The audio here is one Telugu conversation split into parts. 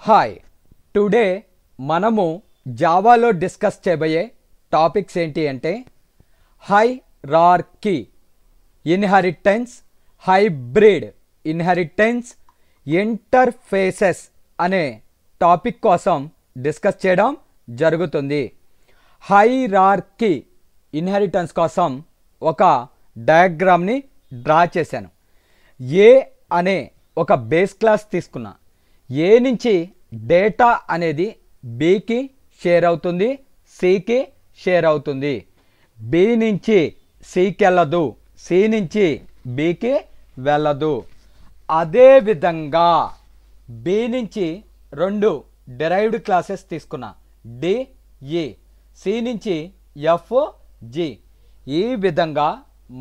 హాయ్ టుడే మనము జావాలో డిస్కస్ చేయబోయే టాపిక్స్ ఏంటి అంటే hierarchy, inheritance, hybrid inheritance, interfaces అనే టాపిక్ కోసం డిస్కస్ చేయడం జరుగుతుంది. హైరార్కీ ఇన్హెరిటెన్స్ కోసం ఒక డయాగ్రామ్ని డ్రా చేశాను. ఏ అనే ఒక బేస్ క్లాస్ తీసుకున్నా. ఏ నుంచి డేటా అనేది బికి షేర్ అవుతుంది, సికి షేర్ అవుతుంది. బి నుంచి సికి వెళ్ళదు, సి నుంచి బికి వెళ్ళదు. అదేవిధంగా బి నుంచి రెండు డిరైవ్డ్ క్లాసెస్ తీసుకున్నా, డిఈ, సి నుంచి ఎఫ్, జి. ఈ విధంగా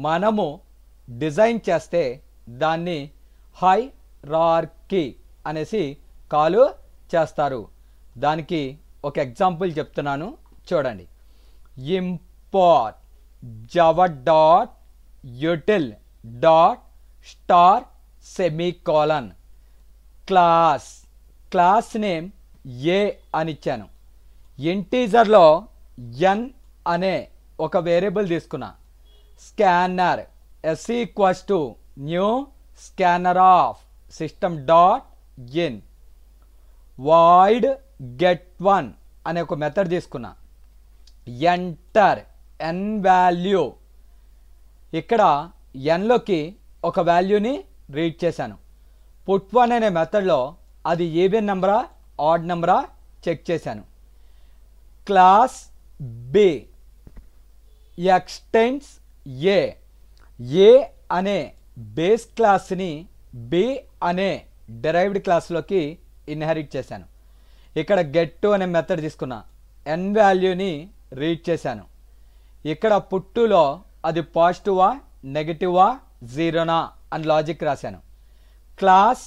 మనము డిజైన్ చేస్తే దాన్ని హైరార్కీ అనేసి కాల్ చేస్తారు. దానికి ఒక ఎగ్జాంపుల్ చెప్తున్నాను చూడండి. Import Java dot util dot star semicolon class name A అని ఇచ్చాను. ఇంటీజర్లో ఎన్ అనే ఒక వేరియబుల్ తీసుకున్నా. Scanner yes equals to new scanner of system dot in. Void get one అనే ఒక మెథడ్ తీసుకున్నా. ఎంటర్ ఎన్ వాల్యూ, ఇక్కడ ఎన్లోకి ఒక వాల్యూని రీడ్ చేశాను. పుట్ వన్ అనే మెథడ్లో అది ఈవెన్ నెంబరా ఆడ్ నెంబరా చెక్ చేశాను. క్లాస్ బి ఎక్స్టెండ్స్ ఏ, ఏ అనే బేస్ క్లాస్ని బి అనే డిరైవ్డ్ క్లాస్లోకి ఇన్హెరిట్ చేశాను. ఇక్కడ గెట్ టు అనే మెథడ్ తీసుకున్నా. ఎన్ వాల్యూని రీడ్ చేశాను. ఇక్కడ పుట్టులో అది పాజిటివా నెగటివా జీరోనా అని లాజిక్ రాశాను. క్లాస్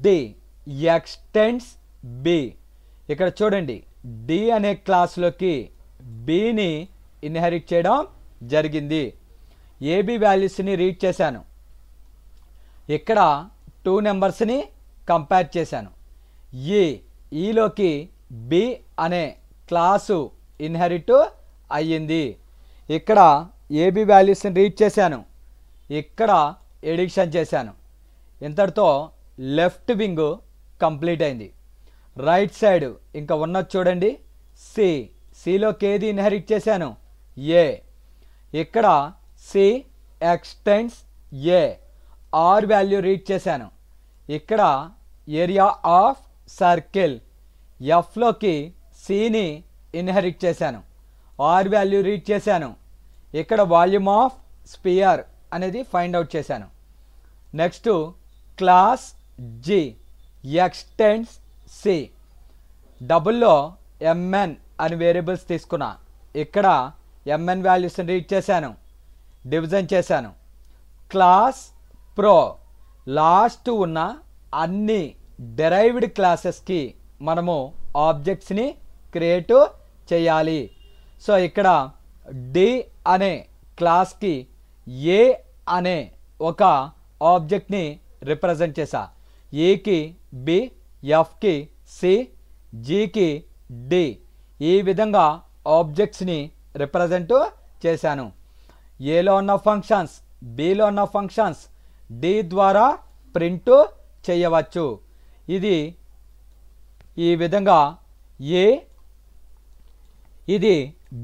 డి ఎక్స్టెండ్స్ బి, ఇక్కడ చూడండి డి అనే క్లాస్లోకి బిని ఇన్హెరిట్ చేయడం జరిగింది. ఏబి వాల్యూస్ని రీడ్ చేశాను. ఇక్కడ టూ నెంబర్స్ని కంపేర్ చేశాను. ఈలోకి బి అనే క్లాసు ఇన్హెరిట్ అయ్యింది. ఇక్కడ ఏబి వాల్యూస్ని రీడ్ చేశాను. ఇక్కడ ఎడిక్షన్ చేశాను. ఇంతటితో లెఫ్ట్ వింగ్ కంప్లీట్ అయింది. రైట్ సైడ్ ఇంకా ఉన్నది చూడండి. సిలోకి ఏది ఇన్హెరిట్ చేశాను? ఏ. ఇక్కడ C extends A, R value read చేశాను. ఇక్కడ ఏరియా ఆఫ్ సర్కిల్, ఎఫ్లోకి సిని ఇన్హెరిట్ చేశాను. ఆర్ వాల్యూ రీడ్ చేశాను. ఇక్కడ వాల్యూమ్ ఆఫ్ స్పియర్ అనేది ఫైండ్ అవుట్ చేశాను. Next class g extends c, డబుల్లో ఎంఎన్ అని వేరియబుల్స్ తీసుకున్నా. ఇక్కడ ఎంఎన్ వాల్యూస్ని రీడ్ చేశాను, డివిజన్ చేశాను. క్లాస్ ప్రో, లాస్ట్ ఉన్న అన్ని డిరైవ్డ్ క్లాసెస్కి మనము ఆబ్జెక్ట్స్ని క్రియేట్ చేయాలి. సో ఇక్కడ డి అనే క్లాస్కి ఏ అనే ఒక ఆబ్జెక్ట్ని రిప్రజెంట్ చేశా. ఏకి బి, ఎఫ్కి సి, జికి డి. ఈ విధంగా ఆబ్జెక్ట్స్ని రిప్రజెంట్ చేశాను. ఏలో ఉన్న ఫంక్షన్స్, బిలో ఉన్న ఫంక్షన్స్ డి ద్వారా ప్రింట్ చేయవచ్చు. ఇది ఈ విధంగా ఏ, ఇది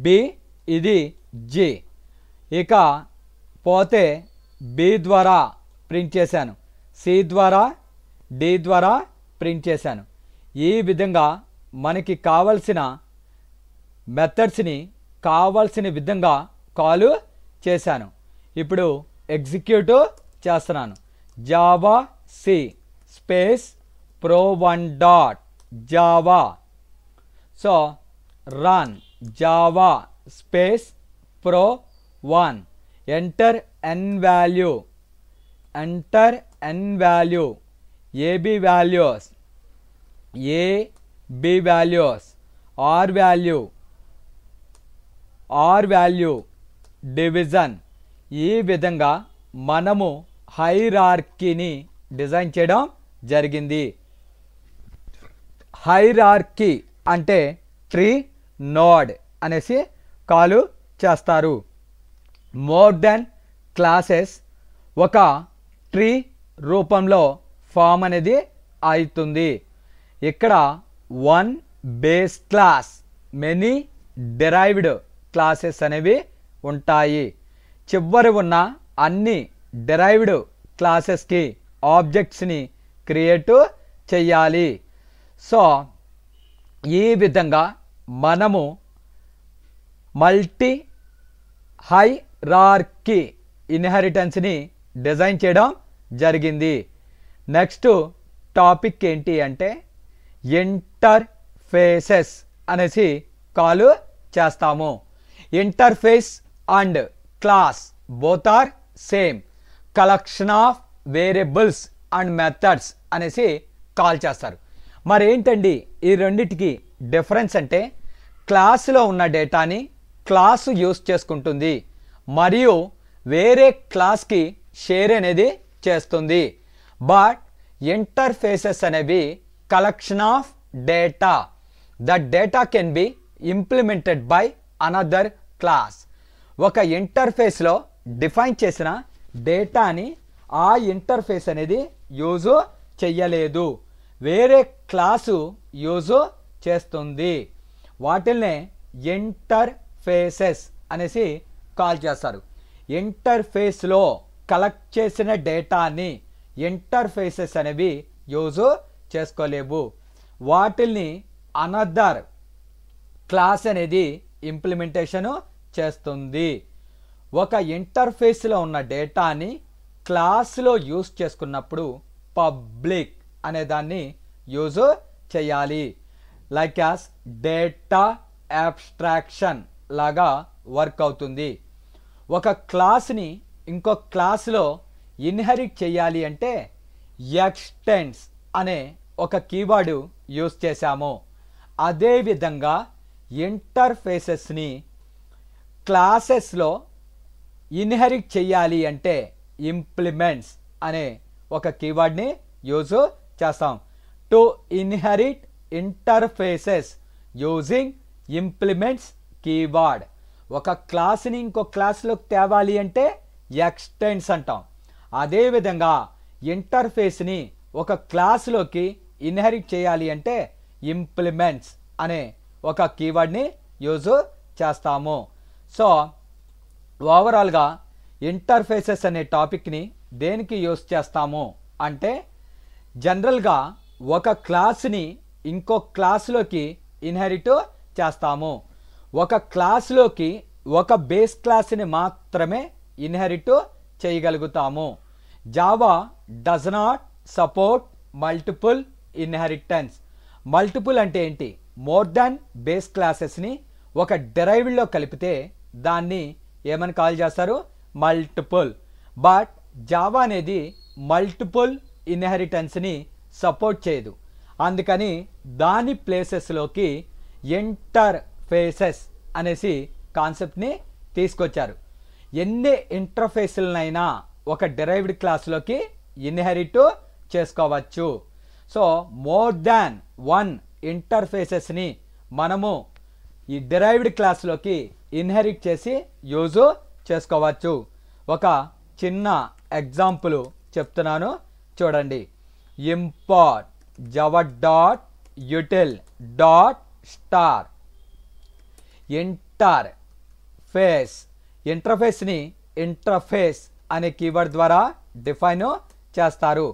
బి, ఇది జి. ఇక పోతే బి ద్వారా ప్రింట్ చేశాను, సి ద్వారా, డి ద్వారా ప్రింట్ చేశాను. ఈ విధంగా మనకి కావలసిన మెథడ్స్ని కావాల్సిన విధంగా కాల్ చేశాను. ఇప్పుడు ఎగ్జిక్యూట్ చేస్తున్నాను. Java C space pro1 dot Java. So run Java space pro1, enter N value, enter N value, AB values, AB values, R value, R value, division. ఈ విధంగా మనము హైరార్కీని డిజైన్ చేయడం జరిగింది. హైరార్కీ అంటే ట్రీ నోడ్ అనేసి కాల్ చేస్తారు. మోర్ దెన్ క్లాసెస్ ఒక ట్రీ రూపంలో ఫామ్ అనేది అవుతుంది. ఇక్కడ one base class many derived classes అనేవి ఉంటాయి. చివరి ఉన్న అన్ని డిరైవ్డ్ క్లాసెస్కి ఆబ్జెక్ట్స్ని క్రియేట్ చేయాలి. సో ఈ విధంగా మనము మల్టీ హైరార్కీ ఇన్హెరిటెన్స్ని డిజైన్ చేయడం జరిగింది. నెక్స్ట్ టాపిక్ ఏంటి అంటే ఇంటర్ఫేసెస్ అనేసి కాల్ చేస్తాము. Interface and class both are same collection of variables and methods అనేసి కాల్ చేస్తారు. మరి ఏంటండి ఈ రెండిటికి డిఫరెన్స్ అంటే క్లాసులో ఉన్న డేటాని క్లాసు యూస్ చేసుకుంటుంది మరియు వేరే క్లాస్కి షేర్ అనేది చేస్తుంది. బట్ ఇంటర్ఫేసెస్ అనేవి collection of data. That data can be implemented by another class. ఒక ఇంటర్ఫేస్లో డిఫైన్ చేసిన డేటాని ఆ ఇంటర్ఫేస్ అనేది యూజ్ చెయ్యలేదు, వేరే క్లాసు యూజ్ చేస్తుంది. వాటిల్నే ఇంటర్ఫేసెస్ అనేసి కాల్ చేస్తారు. ఇంటర్ఫేస్లో కలెక్ట్ చేసిన డేటాని ఇంటర్ఫేసెస్ అనేవి యూజ్ చేసుకోలేవు. వాటిల్ని అనదర్ క్లాస్ అనేది ఇంప్లిమెంటేషన్ చేస్తుంది. ఒక ఇంటర్ఫేస్లో ఉన్న డేటాని క్లాస్లో యూజ్ చేసుకున్నప్పుడు పబ్లిక్ అనే దాన్ని యూజ్ చేయాలి. లైక్ యాస్ డేటా అబ్స్ట్రాక్షన్ లాగా వర్క్ అవుతుంది. ఒక క్లాస్ని ఇంకో క్లాస్లో ఇన్హెరిట్ చేయాలి అంటే ఎక్స్టెండ్స్ అనే ఒక కీవర్డ్ యూజ్ చేశాము. అదేవిధంగా ఇంటర్ఫేసెస్ని క్లాసెస్లో ఇన్హెరిట్ చేయాలి అంటే ఇంప్లిమెంట్స్ అనే ఒక కీవర్డ్ని యూజ్ చేస్తాం. To inherit interfaces using implements keyword. ఒక క్లాస్ని ఇంకో క్లాస్లోకి తేవాలి అంటే ఎక్స్టెండ్స్ అంటాం. అదేవిధంగా ఇంటర్ఫేస్ని ఒక క్లాస్లోకి ఇన్హెరిట్ చేయాలి అంటే ఇంప్లిమెంట్స్ అనే ఒక కీవర్డ్ని యూజ్ చేస్తాము. సో ఓవరాల్గా ఇంటర్ఫేసెస్ అనే టాపిక్ని దేనికి యూజ్ చేస్తాము అంటే జనరల్గా ఒక క్లాస్ని ఇంకో క్లాస్లోకి ఇన్హెరిట్ చేస్తాము. ఒక క్లాస్లోకి ఒక బేస్ క్లాస్ని మాత్రమే ఇన్హెరిట్ చేయగలుగుతాము. Java does not support multiple inheritance. Multiple అంటే ఏంటి? మోర్ దాన్ బేస్ క్లాసెస్ని ఒక డిరైవ్డ్లో కలిపితే దాన్ని ఏమని కాల్ చేస్తారు? మల్టిపుల్. బట్ జావా అనేది మల్టిపుల్ ఇన్హెరిటెన్స్ని సపోర్ట్ చేయదు. అందుకని దాని ప్లేసెస్లోకి ఇంటర్ఫేసెస్ అనేసి కాన్సెప్ట్ని తీసుకొచ్చారు. ఎన్ని ఇంటర్ఫేస్లనైనా ఒక డిరైవ్డ్ క్లాస్లోకి ఇన్హెరిట్ చేసుకోవచ్చు. సో మోర్ దాన్ వన్ ఇంటర్ఫేసెస్ని మనము ఈ డిరైవ్డ్ క్లాస్లోకి ఇన్హెరిట్ చేసి యూజ్ చేసుకోవచ్చు. ఒక చిన్న ఎగ్జాంపుల్ చెప్తున్నాను చూడండి. Import java dot util dot star interface. ఇంటర్ఫేస్ని ఇంటర్ఫేస్ అనే కీవర్డ్ ద్వారా డిఫైన్ చేస్తారు.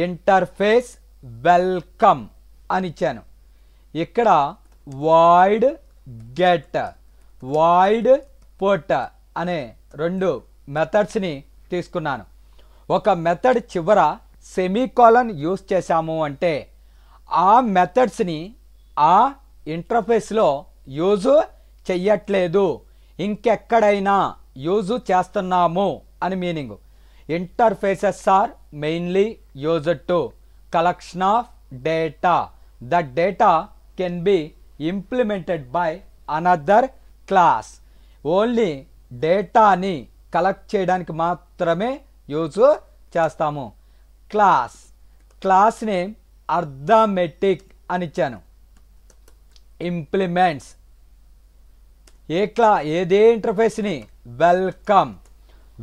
ఇంటర్ఫేస్ వెల్కమ్ అని ఇచ్చాను. ఇక్కడ వాయిడ్ గెట్, వాయిడ్ పుట్ అనే రెండు మెథడ్స్ని తీసుకున్నాను. ఒక మెథడ్ చివర సెమీకోలన్ యూజ్ చేశాము అంటే ఆ మెథడ్స్ని ఆ ఇంటర్ఫేస్లో యూజ్ చెయ్యట్లేదు, ఇంకెక్కడైనా యూజ్ చేస్తున్నాము అని meaning. Interfaces are mainly used to collection of data. That data can be implemented by another class. Only డేటాని కలెక్ట్ చేయడానికి మాత్రమే యూజ్ చేస్తాము. క్లాస్, క్లాస్ నేమ్ అర్థమెటిక్ అని ఇచ్చాను. ఇంప్లిమెంట్స్ ఏదే ఇంటర్ఫేస్ని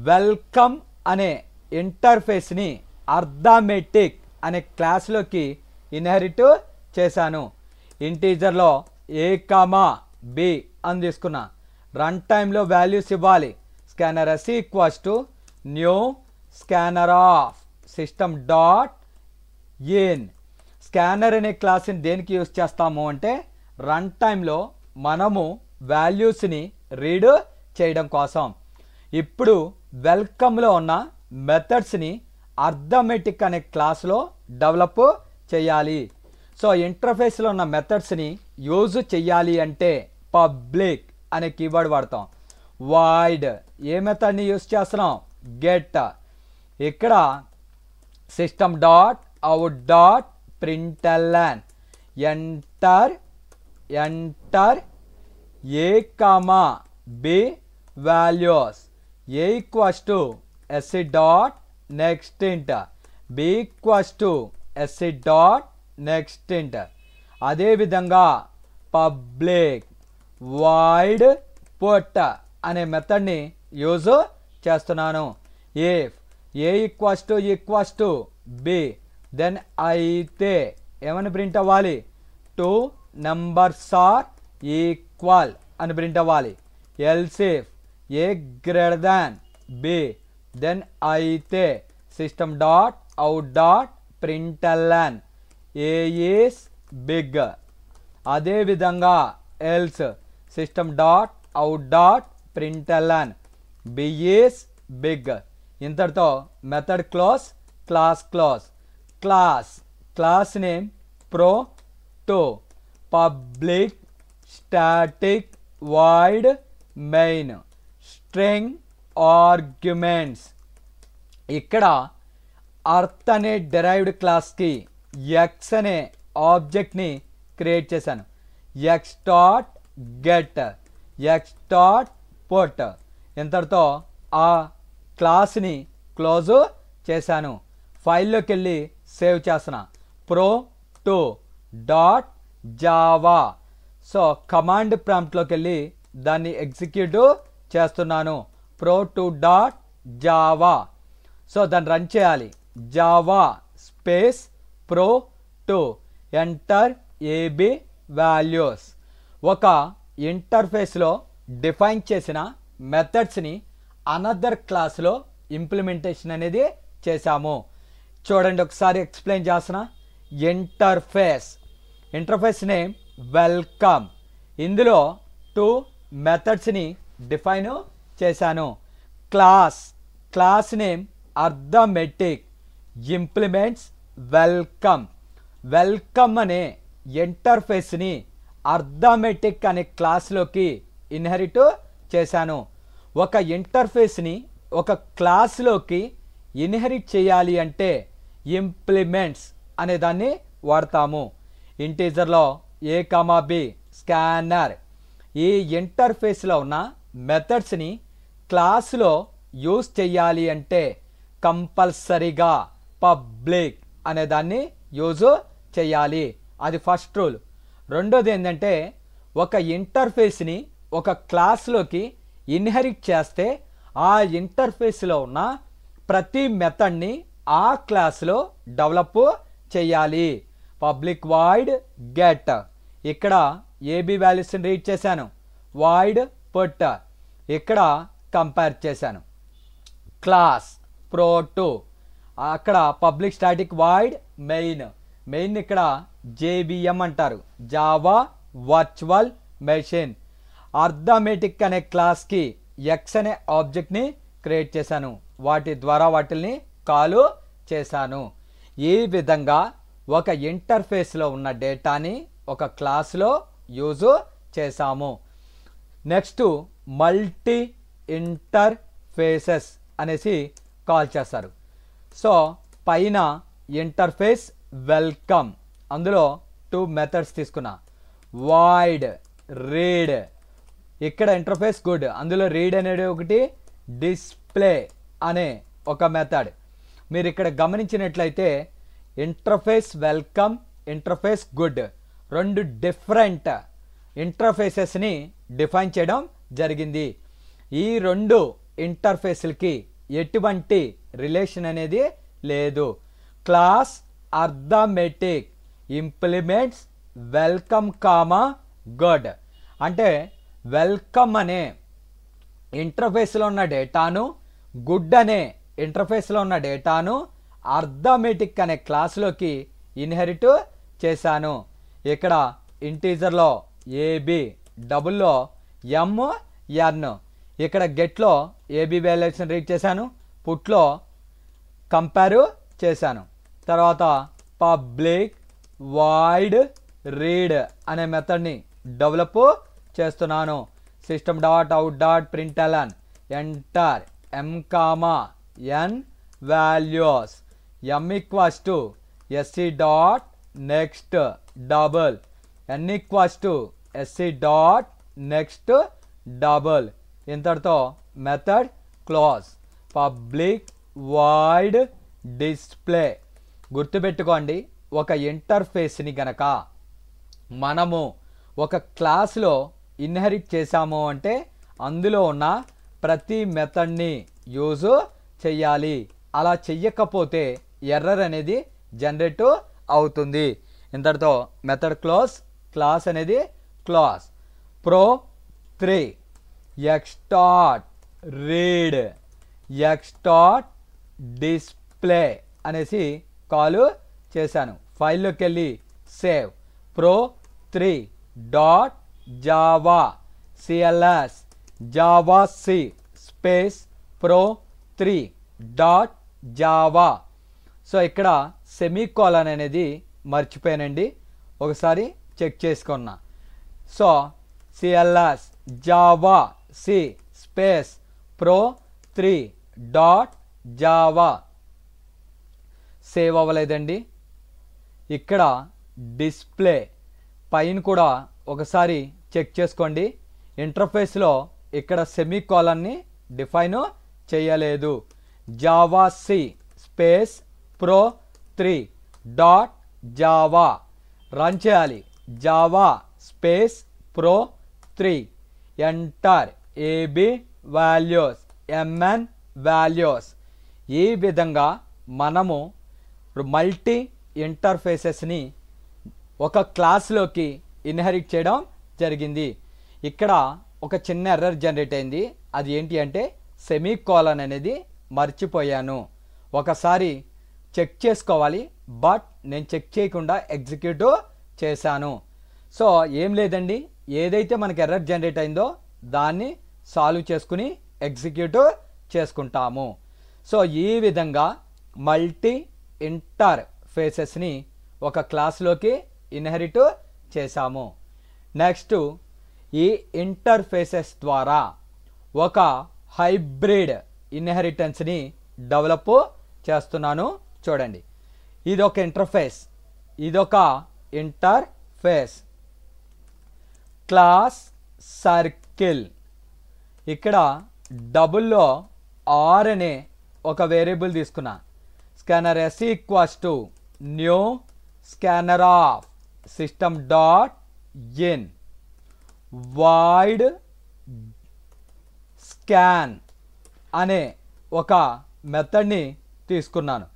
వెల్కమ్ అనే ఇంటర్ఫేస్ని అర్థమెటిక్ అనే క్లాస్లోకి ఇన్హెరిట్ చేశాను. ఇంటీజర్లో a, b అని తీసుకున్నా. రన్ టైంలో వాల్యూస్ ఇవ్వాలి. Scanner s equals to new scanner of system dot in. Scanner అనే క్లాస్ని దేనికి యూజ్ చేస్తాము అంటే రన్ టైంలో మనము వాల్యూస్ని రీడ్ చేయడం కోసం. ఇప్పుడు వెల్కమ్లో ఉన్న మెథడ్స్ని అర్థమెటిక్ అనే క్లాస్లో డెవలప్ చేయాలి. సో ఇంటర్ఫేస్లో ఉన్న మెథడ్స్ని యూజ్ చేయాలి అంటే పబ్లిక్ అనే కీవర్డ్ వాడతాం. వాయిడ్ ఏ మెథడ్ని యూజ్ చేస్తున్నాం? గెట్. ఇక్కడ system dot out dot println enter a, b values. a equals to s dot next int, b equals to s dot next int. అదే విధంగా పబ్లిక్ void put అనే మెథడ్ని యూజ్ చేస్తున్నాను. if a equals to b then అయితే ఏమని ప్రింట్ అవ్వాలి? 2 numbers are equal అని ప్రింట్ అవ్వాలి. else if a greater than b then అయితే system dot out dot println a is big. అదేవిధంగా else system dot out dot println b is big. ఇంతటితో method close. Class name pro2 public static void main string arguments. ఇక్కడ అర్త్ అనే డెరైవ్డ్ క్లాస్కి ఎక్స్ అనే ఆబ్జెక్ట్ని క్రియేట్ చేశాను. X dot get, X dot put. ఇంతటితో ఆ క్లాస్ని క్లోజ్ చేశాను. ఫైల్లోకి వెళ్ళి సేవ్ చేస్తున్నా. pro2 dot Java. So command ప్రాంప్ట్లోకి వెళ్ళి దాన్ని ఎగ్జిక్యూట్ చేస్తున్నాను. pro2 dot Java. సో దాన్ని రన్ చేయాలి. Java space pro2 enter a b values. ఒక ఇంటర్ఫేస్లో డిఫైన్ చేసిన మెథడ్స్ని అనదర్ క్లాస్లో ఇంప్లిమెంటేషన్ అనేది చేశాము. చూడండి ఒకసారి ఎక్స్ప్లెయిన్ చేస్తున్నా. Interface name welcome. ఇందులో 2 మెథడ్స్ని డిఫైన్ చేశాను. Class name arithmetic implements welcome అనే ఇంటర్ఫేస్ని అర్థమెటిక్ అనే క్లాస్లోకి ఇన్హెరిట్ చేశాను. ఒక ఇంటర్ఫేస్ని ఒక క్లాస్లోకి ఇన్హెరిట్ చేయాలి అంటే ఇంప్లిమెంట్స్ అనే దాన్ని వాడతాము. ఇంటీజర్లో a, b స్కానర్. ఈ ఇంటర్ఫేస్లో ఉన్న మెథడ్స్ని క్లాస్లో యూజ్ చేయాలి అంటే కంపల్సరీగా పబ్లిక్ అనే దాన్ని యూజ్ చేయాలి. అది ఫస్ట్ రూల్. రెండోది ఏంటంటే ఒక ఇంటర్ఫేస్ని ఒక క్లాస్లోకి ఇన్హెరిట్ చేస్తే ఆ ఇంటర్ఫేస్లో ఉన్న ప్రతి మెథడ్ని ఆ క్లాస్లో డెవలప్ చేయాలి. Public void get. ఇక్కడ ఏబి వాల్యూస్ని రీడ్ చేశాను. వాయిడ్ పుట్ ఇక్కడ కంపేర్ చేశాను. క్లాస్ pro2 అక్కడ పబ్లిక్ స్టాటిక్ వాయిడ్ మెయిన్ ఇక్కడ JVM అంటారు, జావా వర్చువల్ మెషిన్. అర్థమెటిక్ అనే క్లాస్కి ఎక్స్ అనే ఆబ్జెక్ట్ని క్రియేట్ చేశాను. వాటి ద్వారా వాటిని కాల్ చేశాను. ఈ విధంగా ఒక ఇంటర్ఫేస్లో ఉన్న డేటాని ఒక క్లాస్లో యూజ్ చేశాము. నెక్స్ట్ మల్టీ ఇంటర్ఫేసెస్ అనేసి కాల్ చేస్తారు. సో పైన ఇంటర్ఫేస్ వెల్కమ్, అందులో 2 మెథడ్స్ తీసుకున్నా. Void read. ఇక్కడ ఇంటర్ఫేస్ గుడ్, అందులో రీడ్ అనేది ఒకటి, డిస్ప్లే అనే ఒక మెథడ్. మీరు ఇక్కడ గమనించినట్లయితే ఇంటర్ఫేస్ వెల్కమ్ ఇంటర్ఫేస్ గుడ్. రెండు డిఫరెంట్ ఇంటర్ఫేసెస్ని డిఫైన్ చేయడం జరిగింది. ఈ రెండు ఇంటర్ఫేస్లకి ఎటువంటి రిలేషన్ అనేది లేదు. Class arithmetic implements welcome comma good. అంటే వెల్కమ్ అనే ఇంటర్ఫేస్లో ఉన్న డేటాను, గుడ్ అనే ఇంటర్ఫేస్లో ఉన్న డేటాను అర్థమెటిక్ అనే క్లాస్లోకి ఇన్హెరిట్ చేశాను. ఇక్కడ ఇంటీజర్లో ఏబి, డబుల్లో ఎంఎన్. ఇక్కడ గెట్లో ఏబి వాల్యూస్ని రీడ్ చేశాను, పుట్లో కంపేర్ చేశాను. తర్వాత పబ్లిక్ వాయిడ్ రీడ్ అనే మెథడ్ని డెవలప్ చేస్తున్నాను. System dot out dot println enter m comma n values m equals to sc dot next double n equals to sc dot next double. ఇంతటితో method close. Public void display. గుర్తుపెట్టుకోండి, ఒక ఇంటర్ఫేస్ని గనక మనము ఒక క్లాస్లో ఇన్హెరిట్ చేశాము అంటే అందులో ఉన్న ప్రతి మెథడ్ని యూజ్ చెయ్యాలి. అలా చెయ్యకపోతే ఎర్రర్ అనేది జనరేట్ అవుతుంది. ఇంతటితో మెథడ్ క్లోజ్, క్లాస్ అనేది class. Pro 3 extends read extends display అనేసి కాల్ చేశాను. ఫైల్లోకి వెళ్ళి save pro 3 dot Java cls Java C space pro 3 dot Java. So ఇక్కడ సెమీకోలన్ అనేది మర్చిపోయానండి, ఒకసారి చెక్ చేసుకున్నా. So CLS Java C space pro 3 dot Java save అవ్వలేదండి. ఇక్కడ డిస్ప్లే పైన కూడా ఒకసారి చెక్ చేసుకోండి. ఇంటర్ఫేస్లో ఇక్కడ సెమీకోలన్ని డిఫైన్ చేయలేదు. Java C space pro 3 dot Java run చేయాలి. Java space pro 3 enter a b values MN values. ఈ విధంగా మనము మల్టీ ఇంటర్ఫేసెస్ని ఒక క్లాస్లోకి ఇన్హెరిట్ చేయడం జరిగింది. ఇక్కడ ఒక చిన్న ఎర్రర్ జనరేట్ అయింది. అది ఏంటి అంటే సెమీకోలన్ అనేది మర్చిపోయాను. ఒకసారి చెక్ చేసుకోవాలి, బట్ నేను చెక్ చేయకుండా ఎగ్జిక్యూట్ చేశాను. సో ఏం లేదండి, ఏదైతే మనకి ఎర్రర్ జనరేట్ అయిందో దాన్ని సాల్వ్ చేసుకుని ఎగ్జిక్యూట్ చేసుకుంటాము. సో ఈ విధంగా మల్టీ ఇంటర్ఫేసెస్ని ఒక క్లాస్లోకి ఇన్హెరిట్ చేశాము. నెక్స్ట్, ఈ ఇంటర్ఫేసెస్ ద్వారా ఒక హైబ్రిడ్ ఇన్హెరిటెన్స్ని డెవలప్ చేస్తున్నాను. చూడండి, ఇదొక ఇంటర్ఫేస్, ఇదొక ఇంటర్ఫేస్. Class circle. ఇక్కడ డబుల్లో ఆర్ అనే ఒక వేరియబుల్ తీసుకున్నా. Scanner yes equals to new scanner of system dot in void scan అనే ఒక మెథడ్ని తీసుకున్నాను.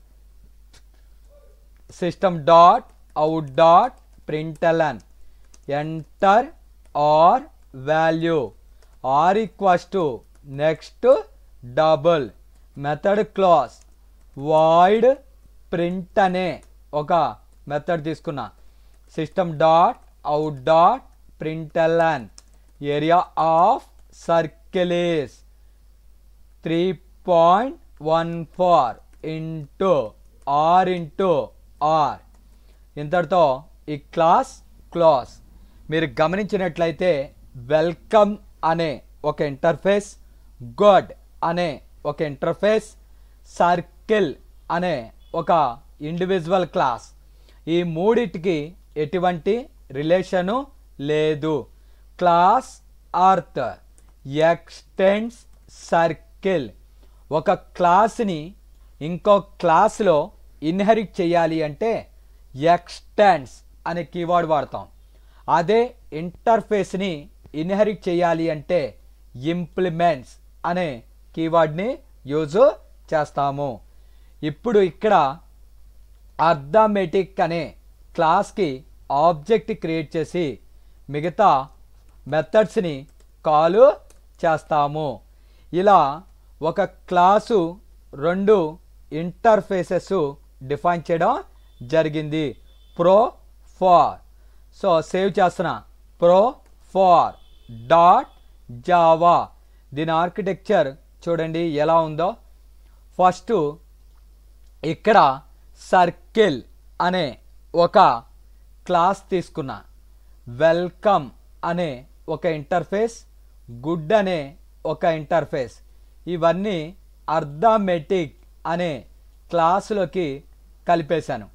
System dot out dot println enter are value are equals to next double method class void print అనే ఒక మెథడ్ తీసుకున్నా. System dot out dot println area of circle is 3.14 into are into R. ఇంతటితో ఈ క్లాస్ క్లాస్. మీరు గమనించినట్లయితే వెల్కమ్ అనే ఒక ఇంటర్ఫేస్, గుడ్ అనే ఒక ఇంటర్ఫేస్, సర్కిల్ అనే ఒక ఇండివిజువల్ క్లాస్, ఈ మూడిటికి ఎటువంటి రిలేషను లేదు. క్లాస్ అర్త్ ఎక్స్టెండ్స్ సర్కిల్. ఒక క్లాస్ని ఇంకో క్లాస్లో ఇన్హెరిట్ చేయాలి అంటే ఎక్స్టెండ్స్ అనే కీవర్డ్ వాడతాం. అదే ఇంటర్ఫేస్ని ఇన్హెరిట్ చేయాలి అంటే ఇంప్లిమెంట్స్ అనే కీవర్డ్ని యూజ్ చేస్తాము. ఇప్పుడు ఇక్కడ అర్థమెటిక్ అనే క్లాస్కి ఆబ్జెక్ట్ క్రియేట్ చేసి మిగతా మెథడ్స్ని కాల్ చేస్తాము. ఇలా ఒక క్లాసు 2 ఇంటర్ఫేసెస్ డిఫైన్ చేయడం జరిగింది. Pro four. సో సేవ్ చేస్తున్నా. Pro four dot Java. దీని ఆర్కిటెక్చర్ చూడండి ఎలా ఉందో. ఫస్ట్ ఇక్కడ సర్కిల్ అనే ఒక క్లాస్ తీసుకున్నా. వెల్కమ్ అనే ఒక ఇంటర్ఫేస్, గుడ్ అనే ఒక ఇంటర్ఫేస్, ఇవన్నీ అర్థమెటిక్ అనే క్లాసులోకి కలిపేశాను.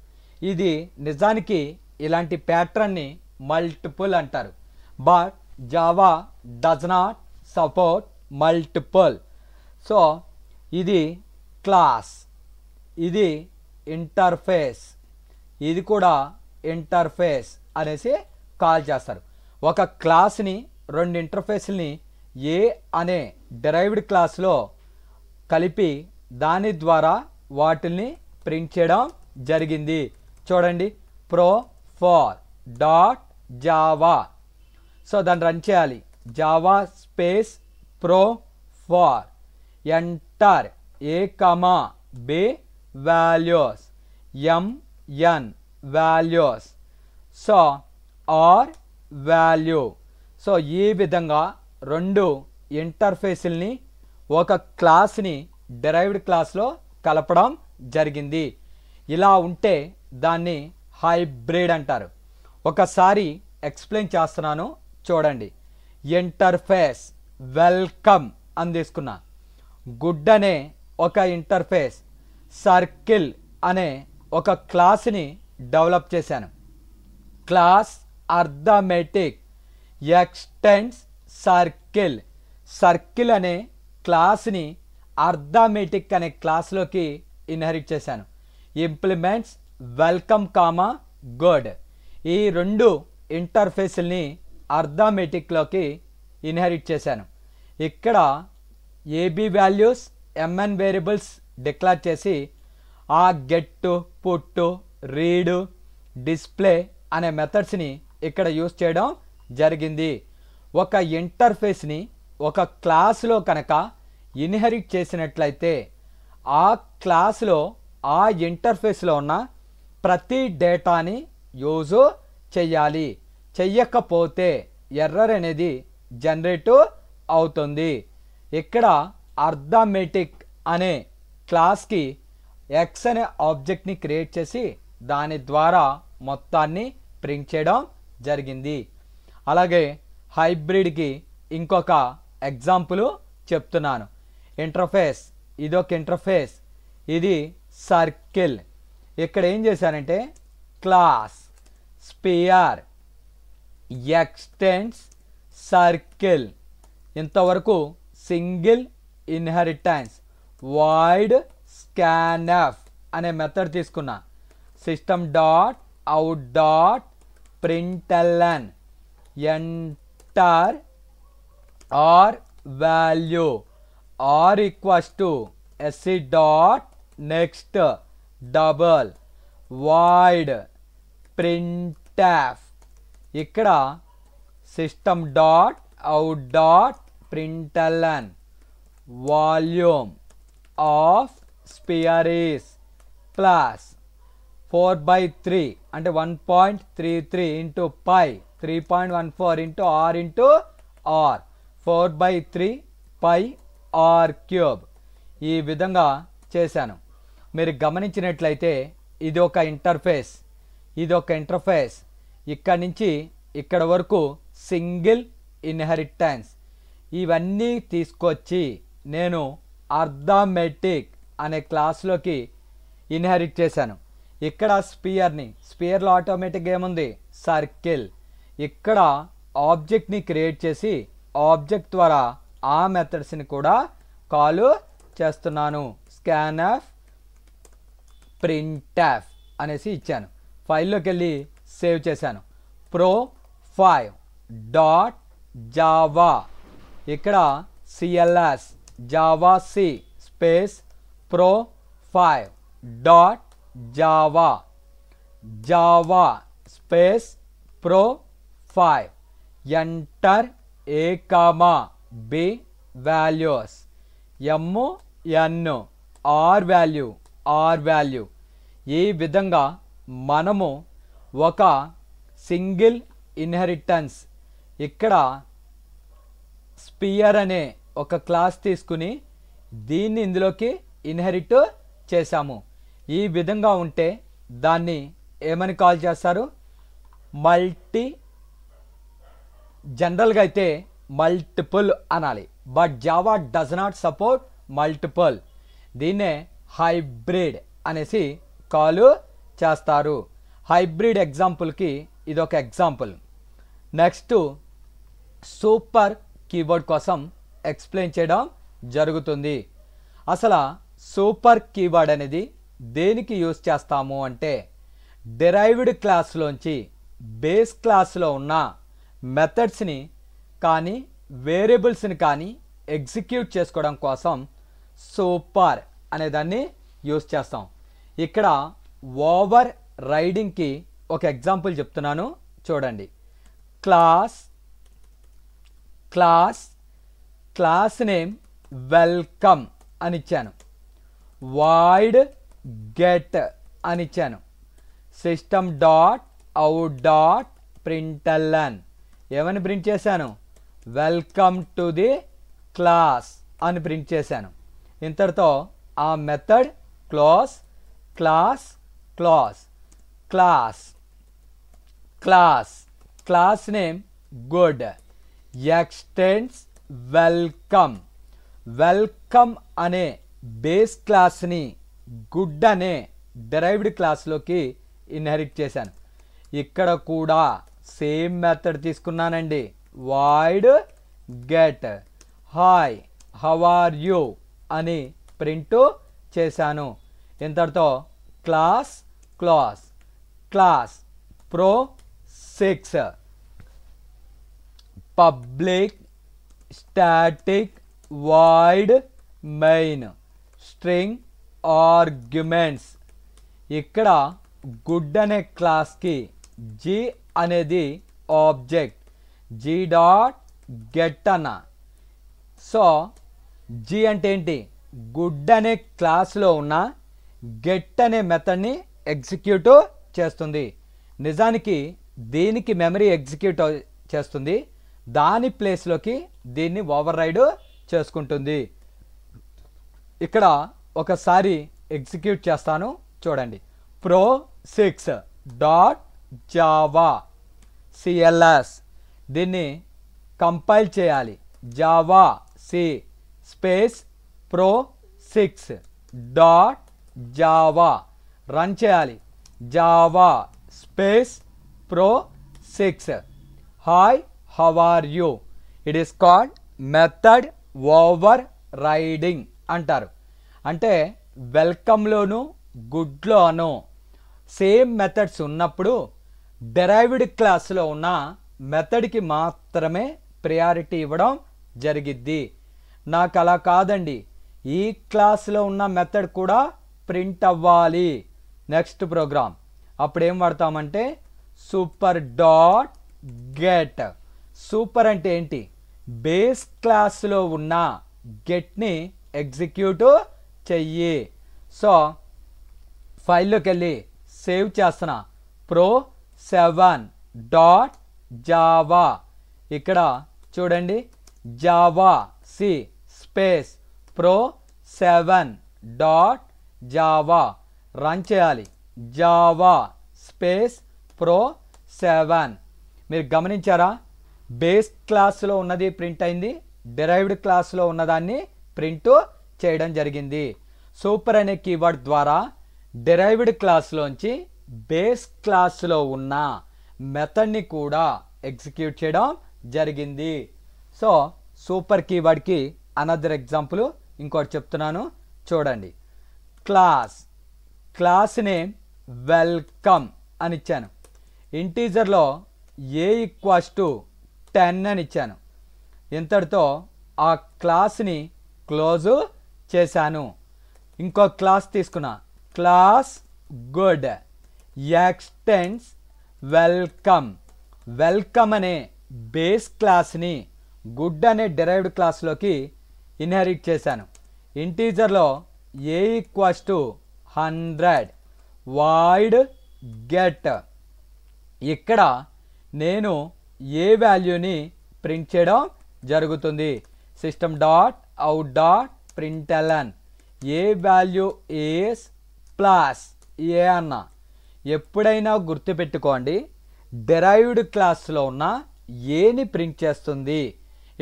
ఇది నిజానికి ఇలాంటి ప్యాటర్న్ని మల్టిపుల్ అంటారు. But Java does not support multiple. So ఇది క్లాస్, ఇది ఇంటర్ఫేస్, ఇది కూడా ఇంటర్ఫేస్ అనేసి కాల్ చేస్తారు. ఒక క్లాస్ని 2 ఇంటర్ఫేస్ని ఏ అనే డిరైవ్డ్ క్లాస్లో కలిపి దాని ద్వారా వాటిని ప్రింట్ చేయడం జరిగింది. చూడండి, pro four dot Java. So దాన్ని రన్ చేయాలి. Java space pro four enter A comma B values MN values so R value. So ఈ విధంగా 2 ఇంటర్ఫేసుల్ని ఒక క్లాస్ని డిరైవ్డ్ క్లాస్లో కలపడం జరిగింది. ఇలా ఉంటే దాన్ని హైబ్రిడ్ అంటారు. ఒకసారి ఎక్స్ప్లెయిన్ చేస్తున్నాను చూడండి. ఇంటర్ఫేస్ వెల్కమ్ అని తీసుకున్నా. గుడ్ అనే ఒక ఇంటర్ఫేస్, సర్కిల్ అనే ఒక క్లాస్ని డెవలప్ చేశాను. Class arithmetic extends circle. Circle అనే క్లాస్ని అర్థమెటిక్ అనే క్లాస్లోకి ఇన్హెరిట్ చేశాను. Implements welcome comma good. ఈ 2 ఇంటర్ఫేస్ని అర్థమెటిక్లోకి ఇన్హెరిట్ చేశాను. ఇక్కడ AB values MN variables declare చేసి ఆ గెట్, పుట్, రీడ్, డిస్ప్లే అనే మెథడ్స్ని ఇక్కడ యూజ్ చేయడం జరిగింది. ఒక ఇంటర్ఫేస్ని ఒక క్లాస్లో కనుక ఇన్హెరిట్ చేసినట్లయితే ఆ క్లాస్లో ఆ ఇంటర్ఫేస్లో ఉన్న ప్రతి డేటాని యూజ్ చెయ్యాలి. చెయ్యకపోతే ఎర్రర్ అనేది జనరేట్ అవుతుంది. ఇక్కడ అర్థమెటిక్ అనే క్లాస్కి ఎక్స్ అనే ఆబ్జెక్ట్ని క్రియేట్ చేసి దాని ద్వారా మొత్తాన్ని ప్రింట్ చేయడం జరిగింది. అలాగే హైబ్రిడ్కి ఇంకొక ఎగ్జాంపుల్ చెప్తున్నాను. ఇంటర్ఫేస్, ఇదొక ఇంటర్ఫేస్, ఇది సర్కిల్. ఇక్కడ ఏం చేశానంటే క్లాస్ స్పియర్ ఎక్స్టెండ్స్ సర్కిల్. ఇంతవరకు సింగిల్ ఇన్హెరిటెన్స్ వాయిడ్ స్కాన్ఎఫ్ అనే మెథడ్ తీసుకున్నా. System dot out dot println enter are value are equals to sc dot next double void printf. ఇక్కడ system dot out dot println volume of sphere is plus 4/3 అంటే 1.33 into pi 3.14 into are into r 4/3 pi r cube. ఈ విధంగా చేశాను. మీరు గమనించినట్లయితే ఇది ఒక ఇంటర్ఫేస్, ఇది ఒక ఇంటర్ఫేస్. ఇక్కడి నుంచి ఇక్కడ వరకు సింగిల్ ఇన్హెరిటెన్స్. ఇవన్నీ తీసుకొచ్చి నేను అర్థమెటిక్ అనే క్లాస్లోకి ఇన్హెరిట్ చేశాను. ఇక్కడ స్పియర్లో ఆటోమేటిక్గా ఏముంది, సర్కిల్. ఇక్కడ ఆబ్జెక్ట్ని క్రియేట్ చేసి ఆబ్జెక్ట్ ద్వారా ఆ మెథడ్స్ని కూడా కాల్ చేస్తున్నాను. స్కాన్ఎఫ్ ప్రింట్ఎఫ్ అనేసి ఇచ్చాను. ఫైల్లోకి వెళ్ళి సేవ్ చేశాను. pro5 డాట్ జావా, ఇక్కడ cls Java C space pro5 dot Java, Java space pro5, enter a, b values, m, n, r value. ఈ విధంగా మనము ఒక సింగిల్ ఇన్హెరిటెన్స్, ఇక్కడ స్పియర్ అనే ఒక క్లాస్ తీసుకుని దీన్ని ఇందులోకి ఇన్హెరిట్ చేశాము. ఈ విధంగా ఉంటే దాన్ని ఏమని కాల్ చేస్తారు? మల్టీ, జనరల్గా అయితే మల్టిపుల్ అనాలి, but Java does not support multiple. దీన్నే హైబ్రిడ్ అనేసి కాల్ చేస్తారు. హైబ్రిడ్ ఎగ్జాంపుల్కి ఇదొక ఎగ్జాంపుల్. నెక్స్ట్ సూపర్ కీవర్డ్ కోసం ఎక్స్ప్లెయిన్ చేయడం జరుగుతుంది. అసలు సూపర్ కీవర్డ్ అనేది దేనికి యూజ్ చేస్తాము అంటే, డిరైవ్డ్ క్లాస్లోంచి బేస్ క్లాస్లో ఉన్న మెథడ్స్ని కానీ వేరియబుల్స్ని కానీ ఎగ్జిక్యూట్ చేసుకోవడం కోసం సూపర్ అనేదాన్ని యూజ్ చేస్తాం. ఇక్కడ ఓవర్ రైడింగ్కి ఒక ఎగ్జాంపుల్ చెప్తున్నాను చూడండి. క్లాస్ నేమ్ వెల్కమ్ అని ఇచ్చాను, వాయిడ్ గెట్ అని ఇచ్చాను, system dot out dot println ఏమని ప్రింట్ చేశాను? వెల్కమ్ టు ది క్లాస్ అని ప్రింట్ చేశాను. ఇంతటితో ఆ method class name good extends welcome అనే బేస్ క్లాస్ని గుడ్ అనే డిరైవ్డ్ క్లాస్లోకి ఇన్హెరిట్ చేశాను. ఇక్కడ కూడా సేమ్ మెథడ్ తీసుకున్నానండి, void get hi how are you అని ప్రింట్ చేశాను. ఇంతటితో class pro6 public static void main string arguments. ఇక్కడ గుడ్ అనే క్లాస్కి జీ అనేది ఆబ్జెక్ట్, జీ డాట్ గెట్ అన్న. సో జీ అంటే ఏంటి? గుడ్ అనే క్లాస్లో ఉన్న గెట్ అనే మెథడ్ని ఎగ్జిక్యూట్ చేస్తుంది. నిజానికి దీనికి మెమరీ ఎగ్జిక్యూట్ చేస్తుంది, దాని ప్లేస్లోకి దీన్ని ఓవర్ రైడ్ చేసుకుంటుంది. ఇక్కడ ఒకసారి ఎగ్జిక్యూట్ చేస్తాను చూడండి. pro6 డాట్ జావా cls, దీన్ని కంపైల్ చేయాలి. Java C space pro6 dot Java run చేయాలి. Java space pro6 hi how are you. It is called method overriding అంటారు. అంటే వెల్కమ్లోను గుడ్లోను సేమ్ మెథడ్స్ ఉన్నప్పుడు డిరైవ్డ్ క్లాస్లో ఉన్న మెథడ్కి మాత్రమే ప్రయారిటీ ఇవ్వడం జరిగిద్ది. నాకు అలా కాదండి, ఈ క్లాస్లో ఉన్న మెథడ్ కూడా ప్రింట్ అవ్వాలి నెక్స్ట్ ప్రోగ్రామ్. అప్పుడు ఏం వాడతామంటే సూపర్ డాట్ గెట్. సూపర్ అంటే ఏంటి? బేస్ క్లాస్లో ఉన్న గెట్ని ఎగ్జిక్యూట్ చెయ్యి. సో ఫైల్లోకి వెళ్ళి సేవ్ చేస్తున్నా. pro7 డాట్ జావా, ఇక్కడ చూడండి Java C space pro7 dot Java run చేయాలి. Java space pro7. మీరు గమనించారా? బేస్ క్లాస్లో ఉన్నది ప్రింట్ అయింది, డిరైవ్డ్ క్లాస్లో ఉన్నదాన్ని ప్రింట్ చేయడం జరిగింది. సూపర్ అనే కీవర్డ్ ద్వారా డిరైవ్డ్ క్లాస్లోంచి బేస్ క్లాస్లో ఉన్న మెథడ్ని కూడా ఎగ్జిక్యూట్ చేయడం జరిగింది. సో సూపర్ కీవర్డ్కి అనదర్ ఎగ్జాంపుల్ ఇంకోటి చెప్తున్నాను చూడండి. క్లాస్ నేమ్ వెల్కమ్ అని ఇచ్చాను. ఇంటీజర్లో ఏ ఈక్వల్స్ టు 10 అని ఇచ్చాను. ఇంతటితో ఆ క్లాస్ని క్లోజ్ చేశాను. ఇంకో క్లాస్ తీసుకున్నా, class good extends welcome. Welcome అనే బేస్ క్లాస్ని గుడ్ అనే డిరైవ్డ్ క్లాస్లోకి ఇన్హెరిట్ చేశాను. ఇంటీజర్లో a equals to 100 void get. ఇక్కడ నేను ఏ వాల్యూని ప్రింట్ చేయడం జరుగుతుంది. System dot out dot println a value is plus a అన్న. ఎప్పుడైనా గుర్తుపెట్టుకోండి, డిరైవ్డ్ క్లాస్లో ఉన్న ఏని ప్రింట్ చేస్తుంది.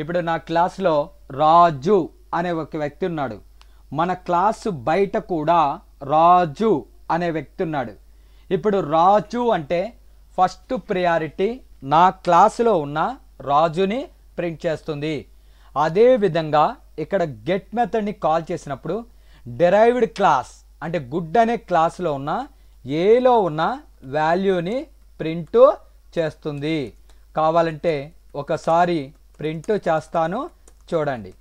ఇప్పుడు నా క్లాస్లో రాజు అనే ఒక వ్యక్తి ఉన్నాడు. మన క్లాసు బయట కూడా రాజు అనే వ్యక్తి ఉన్నాడు. ఇప్పుడు రాజు అంటే ఫస్ట్ ప్రియారిటీ నా క్లాసులో ఉన్న రాజుని ప్రింట్ చేస్తుంది. అదేవిధంగా ఇక్కడ గెట్ మెథడ్ని కాల్ చేసినప్పుడు డిరైవ్డ్ క్లాస్ అంటే గుడ్ అనే క్లాసులో ఉన్న ఏలో ఉన్న వాల్యూని ప్రింట్ చేస్తుంది. కావాలంటే ఒకసారి ప్రింట్ చేస్తాను చూడండి.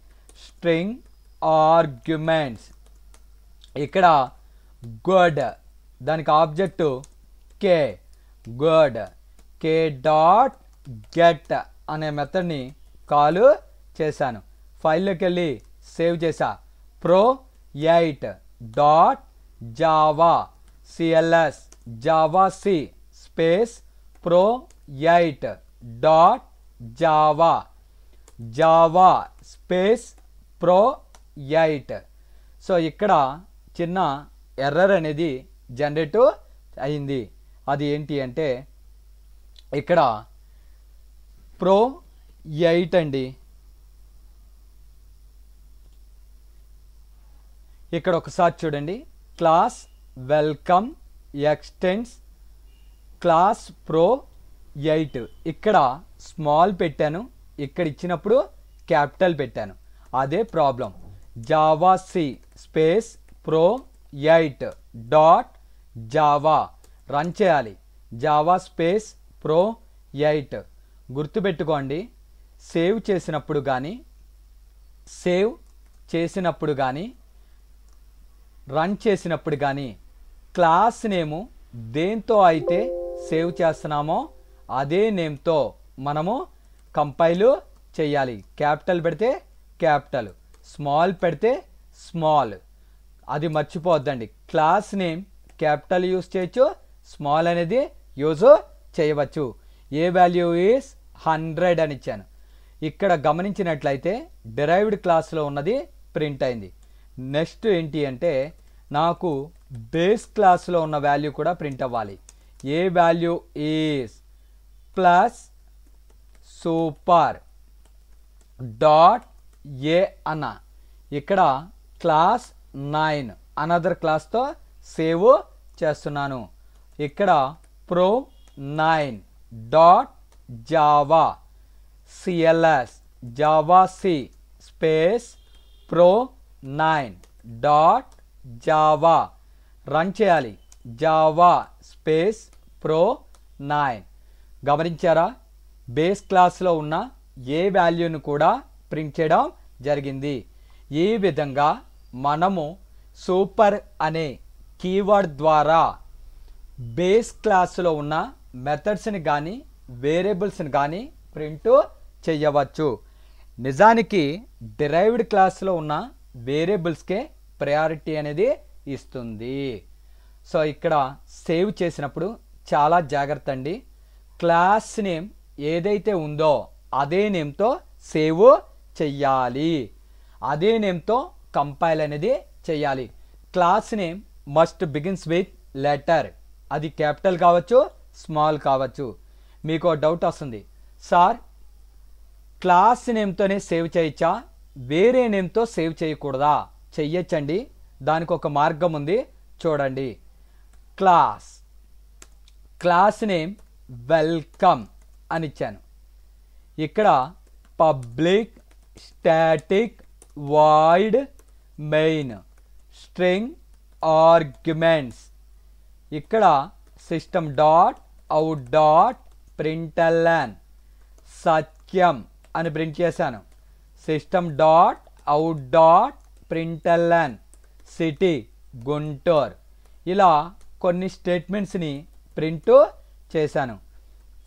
స్ట్రింగ్ ఆర్గ్యుమెంట్స్, ఇక్కడ గుడ్ దానికి object K, good K dot get అనే మెథడ్ని కాల్ చేశాను. ఫైల్లోకి వెళ్ళి సేవ్ చేసా. pro8 dot Java cls Java C space pro8 dot Java Java space pro8. So ఇక్కడ చిన్న ఎర్రర్ అనేది జనరేట్ అయింది. అది ఏంటి అంటే ఇక్కడ pro8 అండి. ఇక్కడ ఒకసారి చూడండి, class welcome extends class pro8. ఇక్కడ స్మాల్ పెట్టాను, ఇక్కడ ఇచ్చినప్పుడు క్యాపిటల్ పెట్టాను. అదే problem. Java C space pro8 dot Java run చేయాలి. Java space pro8. గుర్తుపెట్టుకోండి, సేవ్ చేసినప్పుడు కానీ రన్ చేసినప్పుడు కానీ క్లాస్ నేము దేంతో అయితే సేవ్ చేస్తున్నామో అదే నేమ్తో మనము కంపైల్ చేయాలి. క్యాపిటల్ పెడితే క్యాపిటల్, స్మాల్ పెడితే స్మాల్. అది మర్చిపోవద్దండి. క్లాస్ నేమ్ క్యాపిటల్ యూజ్ చేయొచ్చు, స్మాల్ అనేది యూజ్ చేయవచ్చు. ఏ వాల్యూ ఈస్ 100 అని ఇచ్చాను. ఇక్కడ గమనించినట్లయితే డిరైవ్డ్ క్లాస్లో ఉన్నది ప్రింట్ అయింది. నెక్స్ట్ ఏంటి అంటే నాకు బేస్ క్లాస్లో ఉన్న వాల్యూ కూడా ప్రింట్ అవ్వాలి. A value is plus super dot a అన్న. ఇక్కడ క్లాస్ 9 అనదర్ క్లాస్తో సేవ్ చేస్తున్నాను. ఇక్కడ pro9 dot Java cls Java C space pro9 dot Java run చేయాలి. Java space pro9. గమనించారా, బేస్ క్లాస్లో ఉన్న ఏ వాల్యూను కూడా ప్రింట్ చేయడం జరిగింది. ఈ విధంగా మనము సూపర్ అనే కీవర్డ్ ద్వారా బేస్ క్లాస్లో ఉన్న మెథడ్స్ని కానీ వేరియబుల్స్ని కానీ ప్రింట్ చేయవచ్చు. నిజానికి డిరైవ్డ్ క్లాస్లో ఉన్న వేరియబుల్స్కే ప్రయారిటీ అనేది ఇస్తుంది. సో ఇక్కడ సేవ్ చేసినప్పుడు చాలా జాగ్రత్త అండి. క్లాస్ నేమ్ ఏదైతే ఉందో అదే నేమ్తో సేవ్ చెయ్యాలి, అదే నేమ్తో కంపైల్ అనేది చెయ్యాలి. Class name must begins with letter. అది క్యాపిటల్ కావచ్చు, స్మాల్ కావచ్చు. మీకు డౌట్ వస్తుంది, సార్ క్లాస్ నేమ్తోనే సేవ్ చేయొచ్చా, వేరే నేమ్తో సేవ్ చేయకూడదా? చెయ్యొచ్చండి. దానికి ఒక మార్గం ఉంది, చూడండి. క్లాస్ నేమ్ వెల్కమ్ అని ఇచ్చాను. ఇక్కడ public static void main string arguments. ఇక్కడ system dot out dot println Satyam అని ప్రింట్ చేశాను. System dot out dot println city Guntur. ఇలా కొన్ని స్టేట్మెంట్స్ని ప్రింట్ చేశాను.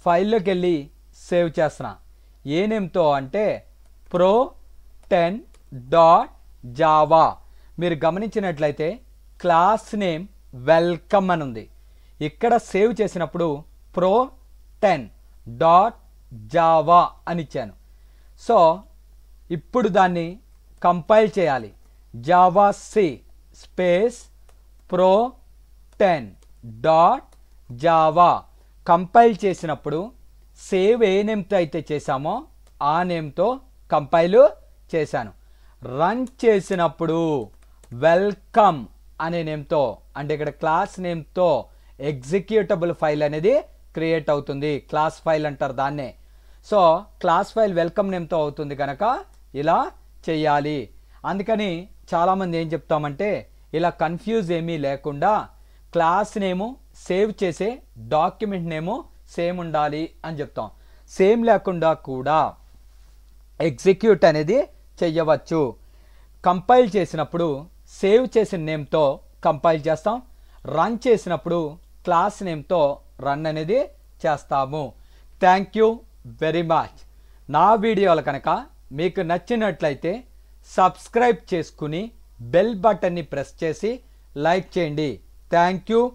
ఫైల్లోకి వెళ్ళి సేవ్ చేస్తున్నా. ఏ నేమ్తో అంటే pro10.java. మీరు గమనించినట్లయితే క్లాస్ నేమ్ వెల్కమ్ అని ఉంది. ఇక్కడ సేవ్ చేసినప్పుడు pro10.java అని ఇచ్చాను. సో ఇప్పుడు దాన్ని కంపైల్ చేయాలి. జావాc స్పేస్ pro10.java కంపైల్ చేసినప్పుడు సేవ్ ఏ నేమ్తో అయితే చేశామో ఆ నేమ్తో కంపైల్ చేశాను. రన్ చేసినప్పుడు వెల్కమ్ అనే నేమ్తో అంటే ఇక్కడ క్లాస్ నేమ్తో ఎగ్జిక్యూటబుల్ ఫైల్ అనేది క్రియేట్ అవుతుంది. క్లాస్ ఫైల్ అంటారు దాన్నే. సో క్లాస్ ఫైల్ వెల్కమ్ నేమ్తో అవుతుంది కనుక ఇలా చెయ్యాలి. అందుకని చాలామంది ఏం చెప్తామంటే ఇలా కన్ఫ్యూజ్ ఏమీ లేకుండా క్లాస్ నేము సేవ్ చేసే డాక్యుమెంట్ నేము సేమ్ ఉండాలి అని చెప్తాం. సేమ్ లేకుండా కూడా ఎగ్జిక్యూట్ అనేది చెయ్యవచ్చు. కంపైల్ చేసినప్పుడు సేవ్ చేసిన నేమ్తో కంపైల్ చేస్తాం. రన్ చేసినప్పుడు క్లాస్ నేమ్తో రన్ అనేది చేస్తాము. Thank you very much. నా వీడియోలు కనుక మీకు నచ్చినట్లయితే సబ్స్క్రైబ్ చేసుకుని బెల్ బటన్ని ప్రెస్ చేసి లైక్ చేయండి. Thank you.